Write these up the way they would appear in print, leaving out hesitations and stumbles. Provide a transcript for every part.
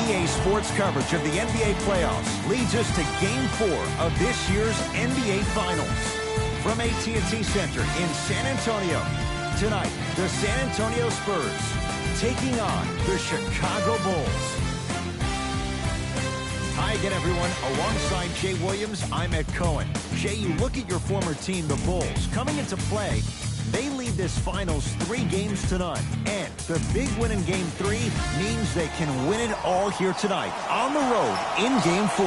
EA Sports coverage of the NBA playoffs leads us to Game 4 of this year's NBA Finals. From AT&T Center in San Antonio, tonight, the San Antonio Spurs taking on the Chicago Bulls. Hi again, everyone. Alongside Jay Williams, I'm Ed Cohen. Jay, you look at your former team, the Bulls, coming into play. They lead this finals 3 games to none. And the big win in Game 3 means they can win it all here tonight on the road in Game 4.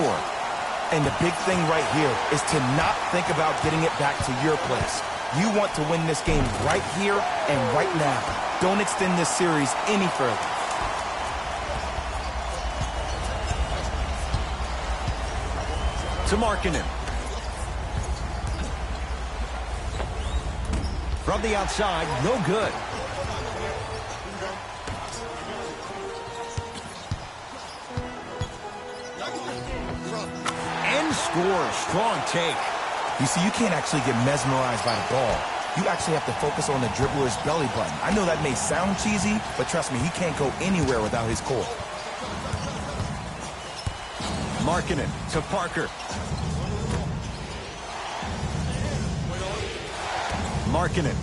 And the big thing right here is to not think about getting it back to your place. You want to win this game right here and right now. Don't extend this series any further. To Markkanen. From the outside, no good. And scores. Strong take. You see, you can't actually get mesmerized by the ball. You actually have to focus on the dribbler's belly button. I know that may sound cheesy, but trust me, he can't go anywhere without his core. Markkanen to Parker. Markkanen.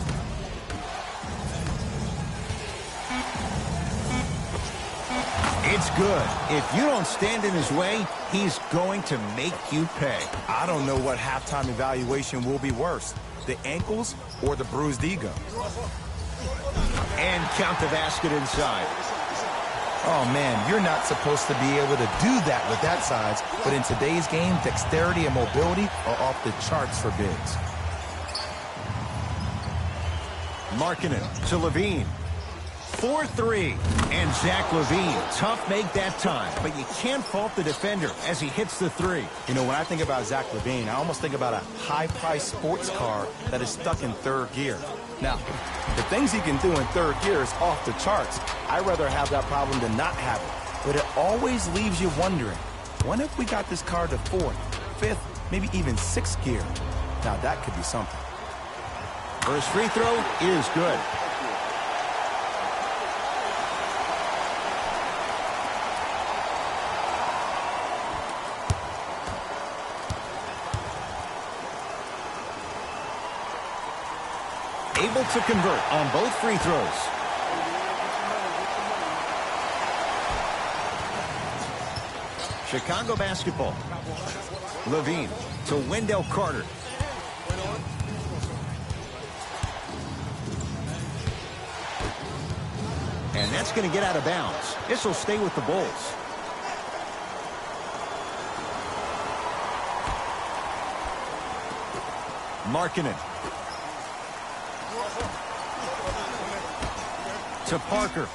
It's good. If you don't stand in his way, he's going to make you pay. I don't know what halftime evaluation will be worse, the ankles or the bruised ego. And count the basket inside. Oh, man, you're not supposed to be able to do that with that size, but in today's game, dexterity and mobility are off the charts for bigs. Markkanen to Levine. 4-3. And Zach Levine, tough make that time, but you can't fault the defender as he hits the 3. You know, when I think about Zach Levine, I almost think about a high-priced sports car that is stuck in 3rd gear. Now, the things he can do in 3rd gear is off the charts. I'd rather have that problem than not have it. But it always leaves you wondering, what if we got this car to 4th, 5th, maybe even 6th gear? Now, that could be something. First free throw is good. Able to convert on both free throws. Chicago basketball. Levine to Wendell Carter. And that's going to get out of bounds. This will stay with the Bulls. Markkanen. To Parker.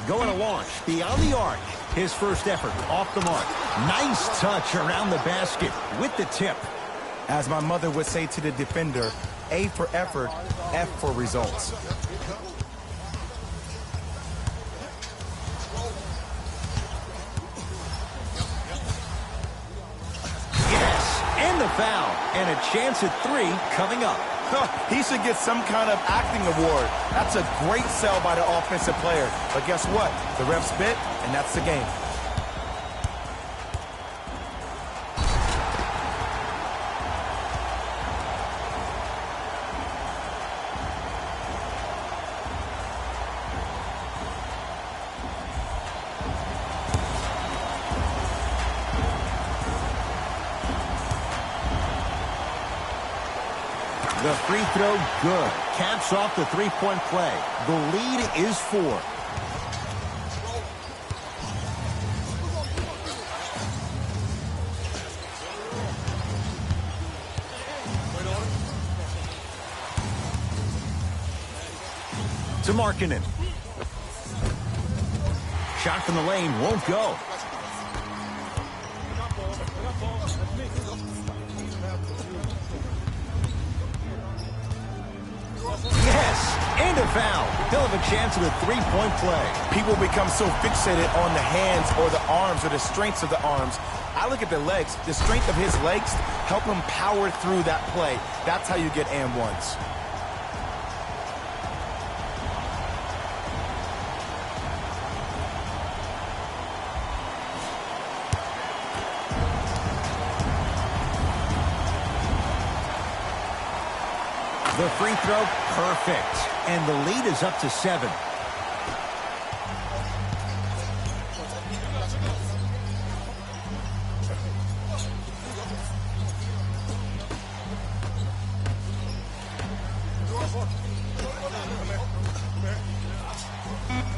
Going to launch beyond the arc. His first effort off the mark. Nice touch around the basket with the tip. As my mother would say to the defender, A for effort, F for results. Foul, and a chance at 3 coming up. He should get some kind of acting award. That's a great sell by the offensive player. But guess what? The ref spit, and that's the game. The free throw, good. Caps off the three-point play. The lead is 4. To Markkanen. Shot from the lane won't go. And a foul. He'll have a chance at a three-point play. People become so fixated on the hands or the arms or the strengths of the arms. I look at the legs. The strength of his legs help him power through that play. That's how you get and ones. The free throw, perfect. And the lead is up to 7.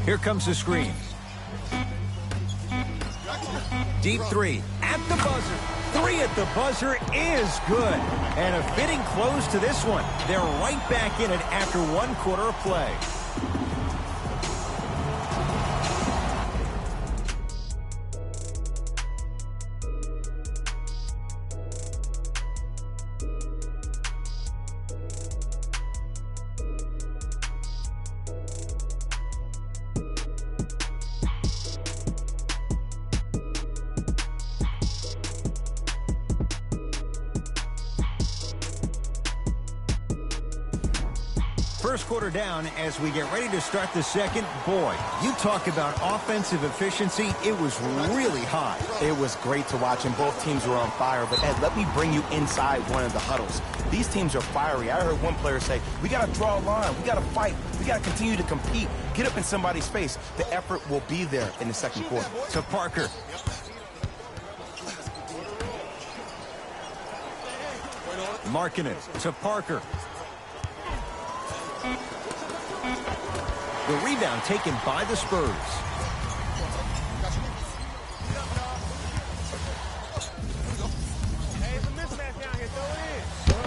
Here comes the screen. Deep 3 at the buzzer. 3 at the buzzer is good. And a fitting close to this one. They're right back in it after 1 quarter of play. First quarter down as we get ready to start the second. Boy, you talk about offensive efficiency. It was really hot. It was great to watch, and both teams were on fire. But, Ed, let me bring you inside one of the huddles. These teams are fiery. I heard one player say, we got to draw a line. We got to fight. We got to continue to compete. Get up in somebody's face. The effort will be there in the second quarter. To Parker. Marking it to Parker. The rebound taken by the Spurs.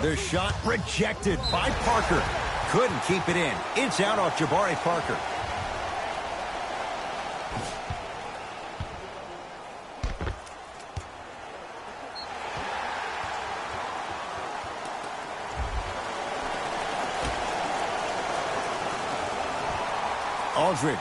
The shot rejected by Parker. Couldn't keep it in. It's out off Jabari Parker. Aldridge.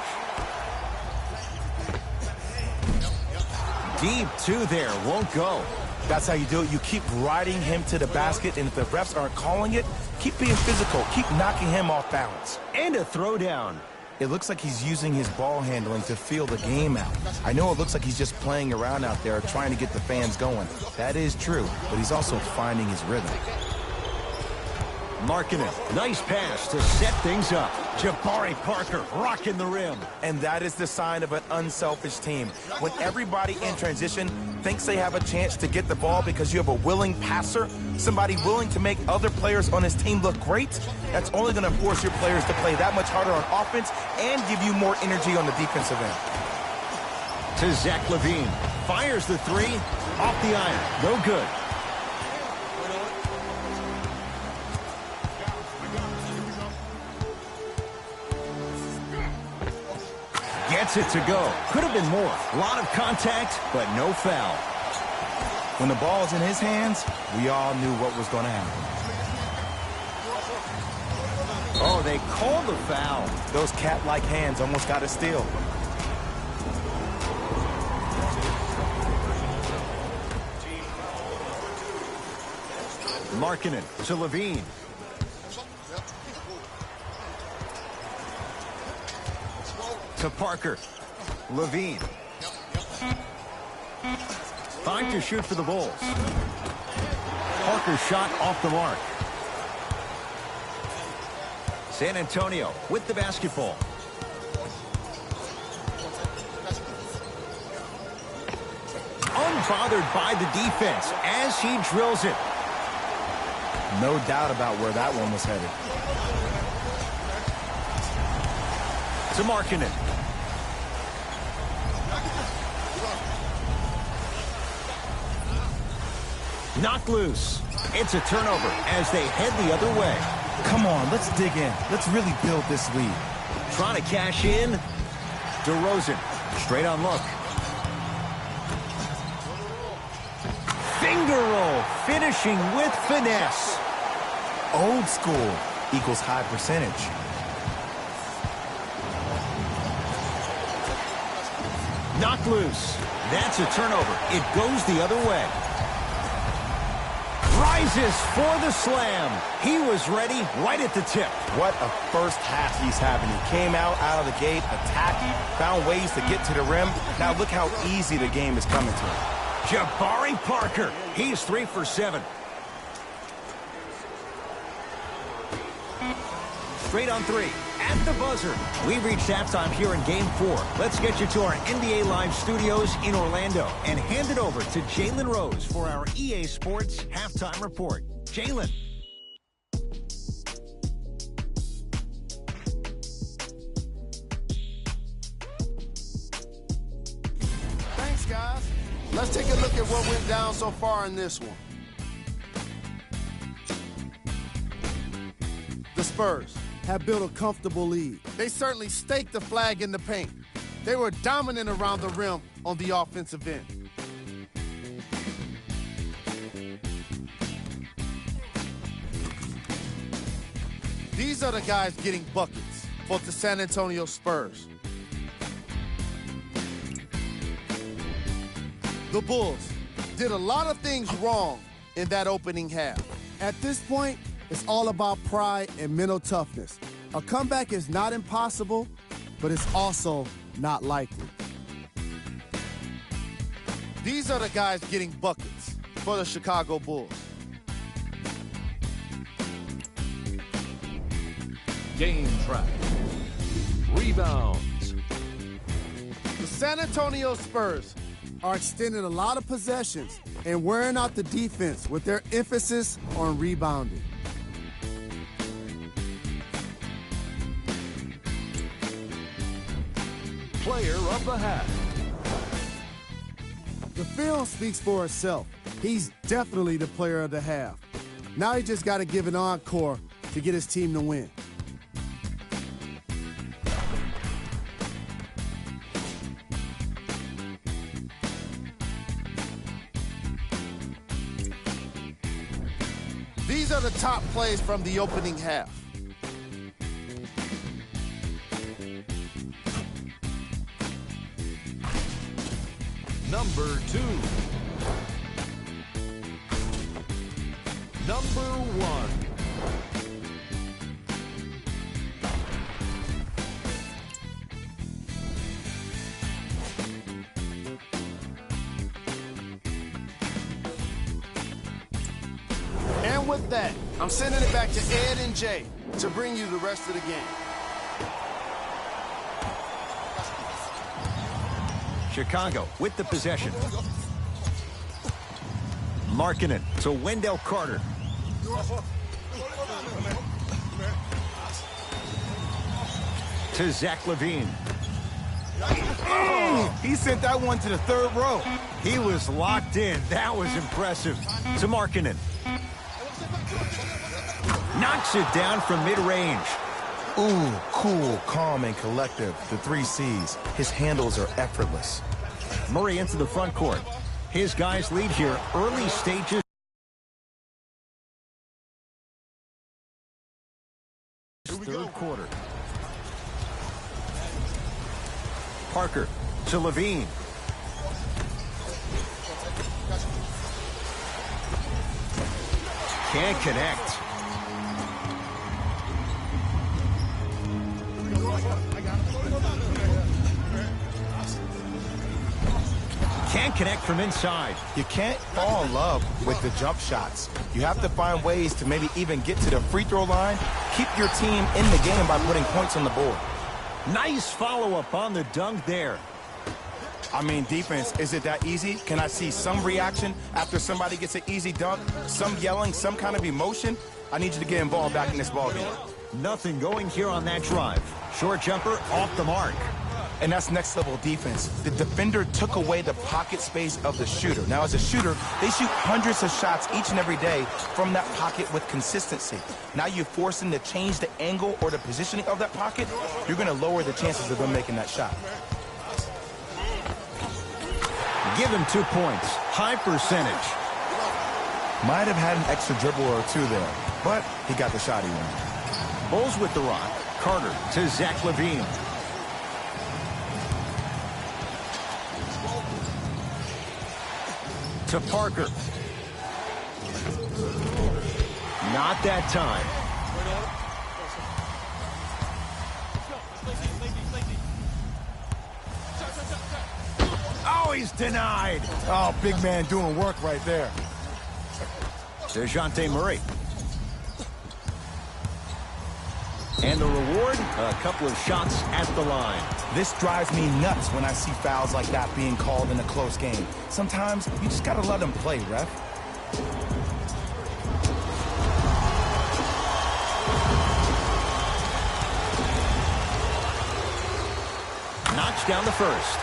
Deep 2 there, won't go. That's how you do it. You keep riding him to the basket, and if the refs aren't calling it, keep being physical. Keep knocking him off balance. And a throwdown. It looks like he's using his ball handling to feel the game out. I know it looks like he's just playing around out there trying to get the fans going. That is true, but he's also finding his rhythm. Marking it. Nice pass to set things up. Jabari Parker rocking the rim. And that is the sign of an unselfish team. When everybody in transition thinks they have a chance to get the ball because you have a willing passer, somebody willing to make other players on his team look great, that's only going to force your players to play that much harder on offense and give you more energy on the defensive end. To Zach LaVine. Fires the 3. Off the iron. No good. Gets it to go. Could have been more. A lot of contact, but no foul. When the ball's in his hands, we all knew what was going to happen. Oh, they called the foul. Those cat-like hands almost got a steal. Markkanen to LaVine. To Parker. LaVine. 5 to shoot for the Bulls. Parker's shot off the mark. San Antonio with the basketball. Unbothered by the defense as he drills it. No doubt about where that one was headed. To Markkanen. Knocked loose. It's a turnover as they head the other way. Come on, let's dig in. Let's really build this lead. Trying to cash in. DeRozan. Straight on look. Finger roll. Finishing with finesse. Old school equals high percentage. Knocked loose. That's a turnover. It goes the other way. Rises for the slam. He was ready right at the tip. What a first half he's having. He came out of the gate, attacked, found ways to get to the rim. Now look how easy the game is coming to him. Jabari Parker. He's 3 for 7. Straight on three. At the buzzer. We reached halftime here in Game 4. Let's get you to our NBA Live studios in Orlando and hand it over to Jalen Rose for our EA Sports Halftime Report. Jalen. Thanks, guys. Let's take a look at what went down so far in this one. The Spurs have built a comfortable lead. They certainly staked the flag in the paint. They were dominant around the rim on the offensive end. These are the guys getting buckets for the San Antonio Spurs. The Bulls did a lot of things wrong in that opening half. At this point, it's all about pride and mental toughness. A comeback is not impossible, but it's also not likely. These are the guys getting buckets for the Chicago Bulls. Game track. Rebounds. The San Antonio Spurs are extending a lot of possessions and wearing out the defense with their emphasis on rebounding. Player of the half. The film speaks for itself. He's definitely the player of the half. Now he just got to give an encore to get his team to win. These are the top plays from the opening half. Number 2. Number 1. And with that, I'm sending it back to Ed and Jay to bring you the rest of the game. Chicago with the possession. Markkanen to Wendell Carter. To Zach LaVine. He sent that one to the third row. He was locked in. That was impressive. To Markkanen. Knocks it down from mid-range. Ooh, cool, calm, and collective. The 3 C's. His handles are effortless. Murray into the front court. His guys lead here early stages. Third quarter. Parker to LaVine. Can't connect. Can't connect from inside. You can't fall in love with the jump shots. You have to find ways to maybe even get to the free throw line. Keep your team in the game by putting points on the board. Nice follow-up on the dunk there. I mean, defense, is it that easy? Can I see some reaction after somebody gets an easy dunk? Some yelling, some kind of emotion? I need you to get involved back in this ballgame. Nothing going here on that drive. Short jumper off the mark. And that's next level defense. The defender took away the pocket space of the shooter. Now, as a shooter, they shoot hundreds of shots each and every day from that pocket with consistency. Now you force them to change the angle or the positioning of that pocket, you're going to lower the chances of them making that shot. Give him 2 points. High percentage. Might have had an extra dribble or two there, but he got the shot he wanted. Bulls with the rock. Carter to Zach LaVine. To Parker. Not that time. Oh, he's denied. Oh, big man doing work right there. DeJounte Murray. And the reward, a couple of shots at the line. This drives me nuts when I see fouls like that being called in a close game. Sometimes you just gotta let them play, ref. Knocks down the first.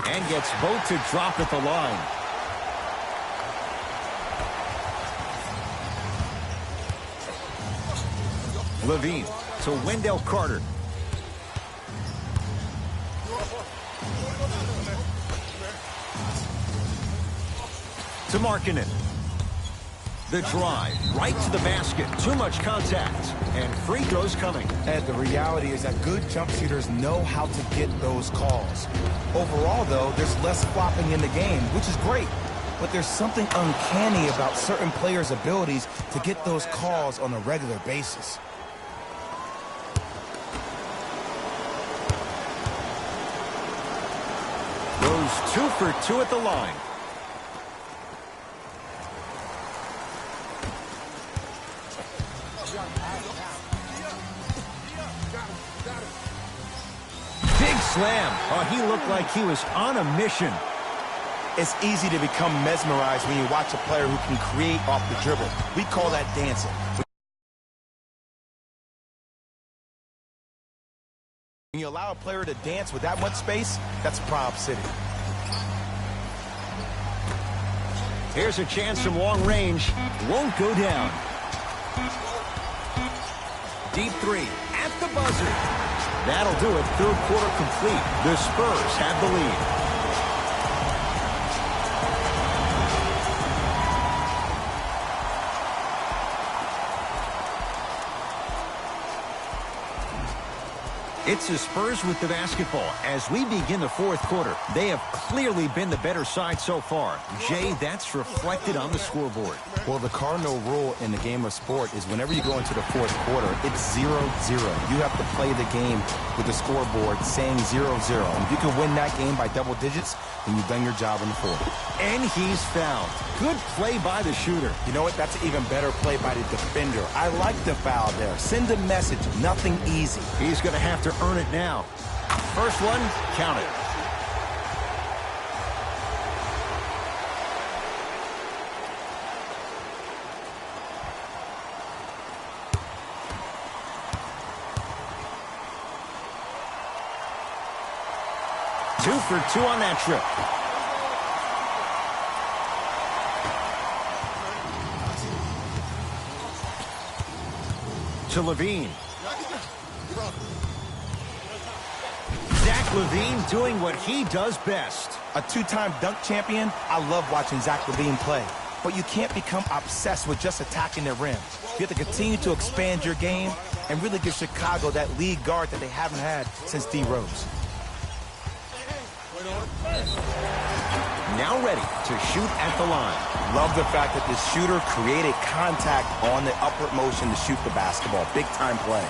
And gets both to drop at the line. Levine to Wendell Carter. To Markkanen. The drive right to the basket. Too much contact. And free throws coming. Ed, the reality is that good jump shooters know how to get those calls. Overall, though, there's less flopping in the game, which is great. But there's something uncanny about certain players' abilities to get those calls on a regular basis. Goes 2 for 2 at the line. Big slam. Oh, he looked like he was on a mission. It's easy to become mesmerized when you watch a player who can create off the dribble. We call that dancing. When you allow a player to dance with that much space, that's Prob City. Here's a chance from long range. Won't go down. Deep three at the buzzer. That'll do it. Third quarter complete. The Spurs have the lead. It's the Spurs with the basketball. As we begin the fourth quarter, they have clearly been the better side so far. Jay, that's reflected on the scoreboard. Well, the cardinal rule in the game of sport is whenever you go into the fourth quarter, it's 0-0. You have to play the game with the scoreboard saying 0-0. And if you can win that game by double digits, then you've done your job in the fourth. And he's fouled. Good play by the shooter. You know what? That's an even better play by the defender. I like the foul there. Send a message. Nothing easy. He's going to have to earn it now. First one, count it. Two for 2 on that trip. To Levine. Zach Levine doing what he does best. A two-time dunk champion, I love watching Zach Levine play. But you can't become obsessed with just attacking the rim. You have to continue to expand your game and really give Chicago that lead guard that they haven't had since D. Rose. Now ready to shoot at the line. Love the fact that the shooter created contact on the upward motion to shoot the basketball. Big time play.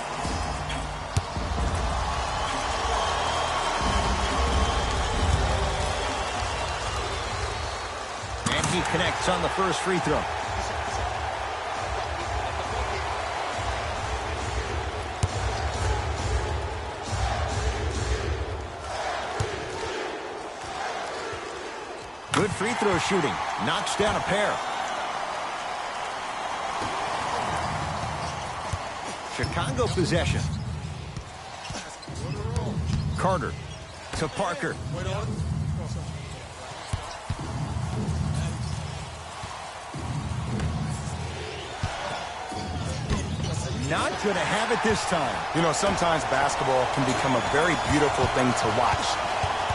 And he connects on the first free throw. Good free throw shooting. Knocks down a pair. Chicago possession. Carter to Parker. Not going to have it this time. You know, sometimes basketball can become a very beautiful thing to watch.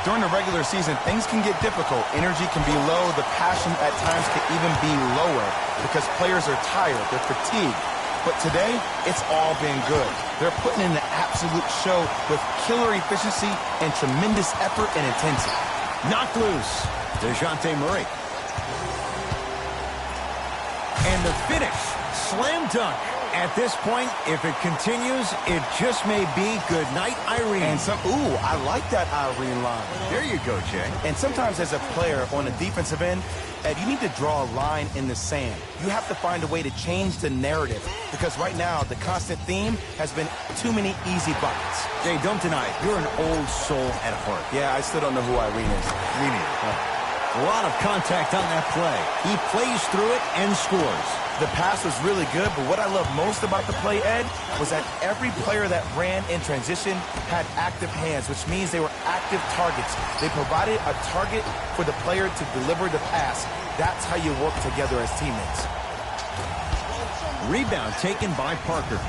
During the regular season, things can get difficult. Energy can be low. The passion at times can even be lower because players are tired. They're fatigued. But today, it's all been good. They're putting in an absolute show with killer efficiency and tremendous effort and intensity. Knocked loose. DeJounte Murray. And the finish. Slam dunk. At this point, if it continues, it just may be good night, Irene. And ooh, I like that Irene line. There you go, Jay. And sometimes as a player on the defensive end, Ed, you need to draw a line in the sand. You have to find a way to change the narrative because right now the constant theme has been too many easy buckets. Jay, don't deny it. You're an old soul at heart. Yeah, I still don't know who Irene is. Me neither. A lot of contact on that play. He plays through it and scores. The pass was really good, but what I love most about the play, Ed, was that every player that ran in transition had active hands, which means they were active targets. They provided a target for the player to deliver the pass. That's how you work together as teammates. Rebound taken by Parker.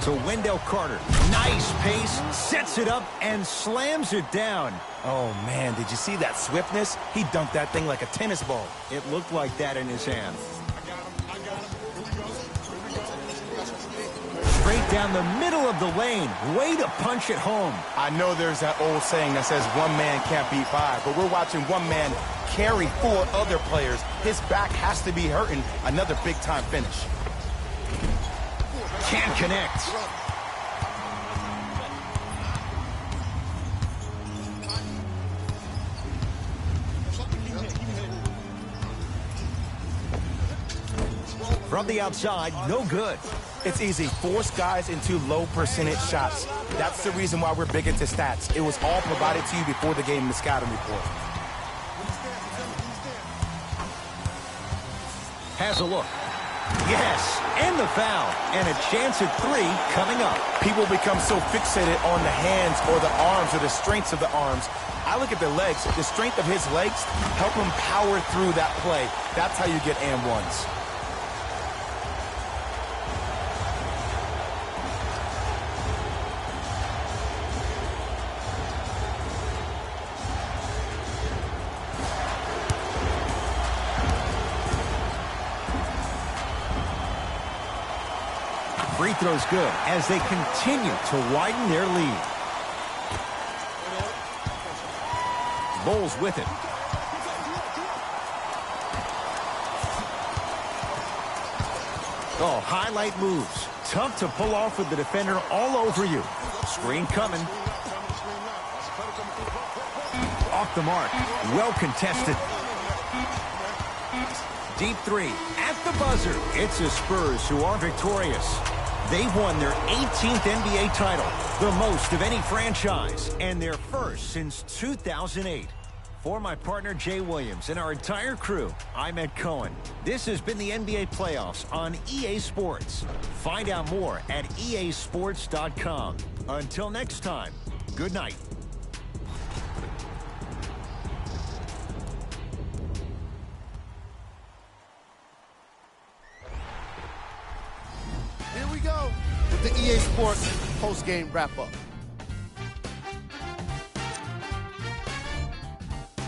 So Wendell Carter, nice pace, sets it up and slams it down. Oh, man, did you see that swiftness? He dunked that thing like a tennis ball. It looked like that in his hand. Straight down the middle of the lane. Way to punch it home. I know there's that old saying that says one man can't beat five, but we're watching one man carry four other players. His back has to be hurting. Another big-time finish. Can't connect. From the outside, no good. It's easy. Force guys into low percentage shots. That's the reason why we're big into stats. It was all provided to you before the game in the scouting report. Has a look. Yes, and the foul. And a chance at three coming up. People become so fixated on the hands or the arms or the strengths of the arms. I look at the legs. The strength of his legs help him power through that play. That's how you get and ones. Free throw's good as they continue to widen their lead. Bulls with it. Oh, highlight moves. Tough to pull off with the defender all over you. Screen coming. Off the mark. Well contested. Deep three at the buzzer. It's the Spurs who are victorious. They've won their 18th NBA title, the most of any franchise, and their first since 2008. For my partner, Jay Williams, and our entire crew, I'm Ed Cohen. This has been the NBA playoffs on EA Sports. Find out more at easports.com. Until next time, good night. Here we go with the EA Sports post-game wrap-up.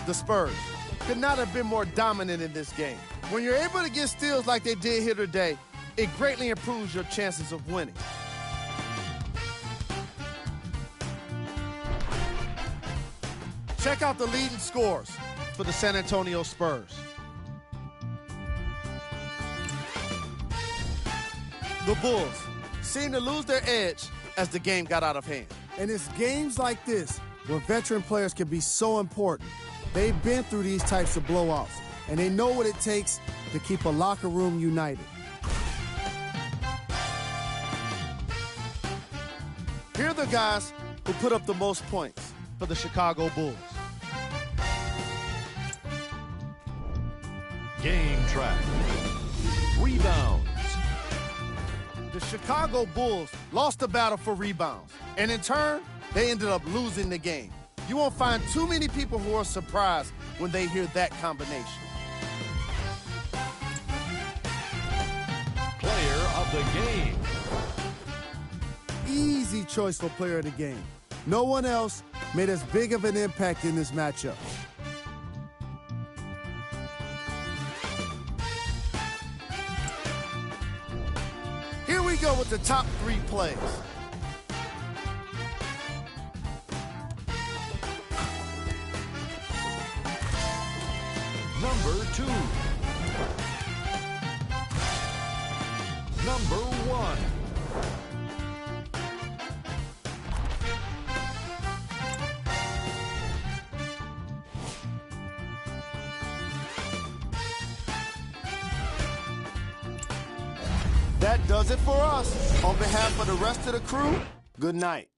The Spurs could not have been more dominant in this game. When you're able to get steals like they did here today, it greatly improves your chances of winning. Check out the leading scores for the San Antonio Spurs. The Bulls seemed to lose their edge as the game got out of hand. And it's games like this where veteran players can be so important. They've been through these types of blowouts, and they know what it takes to keep a locker room united. Here are the guys who put up the most points for the Chicago Bulls. Game track. Rebounds. The Chicago Bulls lost the battle for rebounds, and in turn, they ended up losing the game. You won't find too many people who are surprised when they hear that combination. Player of the game. Easy choice for player of the game. No one else made as big of an impact in this matchup. Here we go with the top 3 plays. Number 2. number 1. That does it for us. On behalf of the rest of the crew, good night.